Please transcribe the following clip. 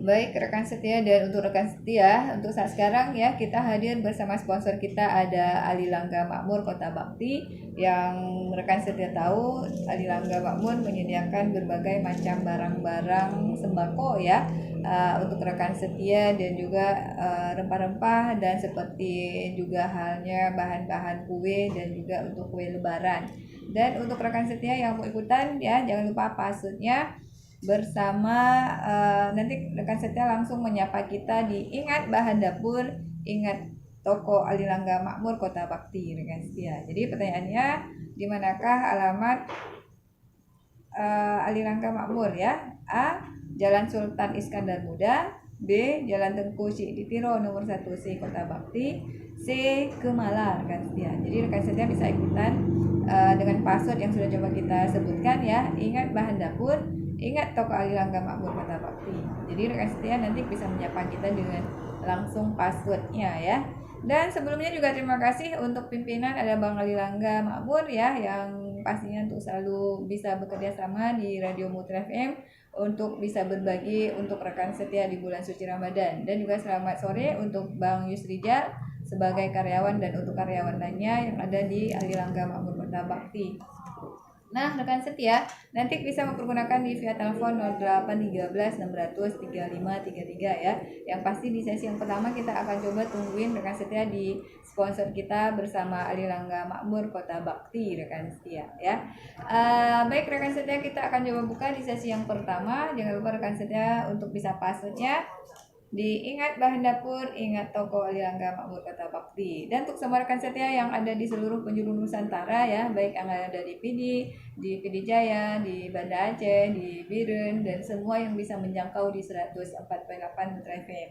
Baik rekan setia, dan untuk rekan setia untuk saat sekarang ya, kita hadir bersama sponsor kita, ada Ali Langga Makmur Kota Bakti. Yang rekan setia tahu, Ali Langga Makmur menyediakan berbagai macam barang-barang sembako ya, untuk rekan setia, dan juga rempah-rempah, dan seperti juga halnya bahan-bahan kue dan juga untuk kue lebaran. Dan untuk rekan setia yang mau ikutan ya, jangan lupa passwordnya bersama, nanti rekan setia langsung menyapa kita di Ingat Bahan Dapur, Ingat Toko Ali Langga Makmur Kota Bakti rekan setia. Jadi pertanyaannya, di manakah alamat Ali Langga Makmur ya? A. Jalan Sultan Iskandar Muda. B. Jalan Tengku Cikditiro nomor 1C Kota Bakti. C. Kemala rekan setia. Jadi rekan setia bisa ikutan dengan password yang sudah coba kita sebutkan ya. Ingat Bahan Dapur, Ingat Toko Ali Langga Makmur Kota Bakti. Jadi rekan setia nanti bisa menyapa kita dengan langsung passwordnya ya. Dan sebelumnya juga terima kasih untuk pimpinan, ada Bang Ali Langga Makmur ya, yang pastinya untuk selalu bisa bekerja sama di Radio Mutra FM untuk bisa berbagi untuk rekan setia di bulan suci Ramadan. Dan juga selamat sore untuk Bang Yusrijal sebagai karyawan dan untuk karyawan lainnya yang ada di Ali Langga Makmur Kota Bakti. Nah, rekan setia, nanti bisa mempergunakan di via telepon 0813 600 3533 ya. Yang pasti di sesi yang pertama kita akan coba tungguin rekan setia di sponsor kita bersama Ali Langga Makmur Kota Bakti rekan setia ya. Baik rekan setia, kita akan coba buka di sesi yang pertama. Jangan lupa rekan setia untuk bisa passwordnya diingat Bahan Dapur, Ingat Toko Ali Langga Makmur Kota Bakti. Dan untuk semua rekan setia yang ada di seluruh penjuru Nusantara ya, baik yang ada di PD Jaya, di Banda Aceh, di Biren, dan semua yang bisa menjangkau di 104.8 Mutra FM.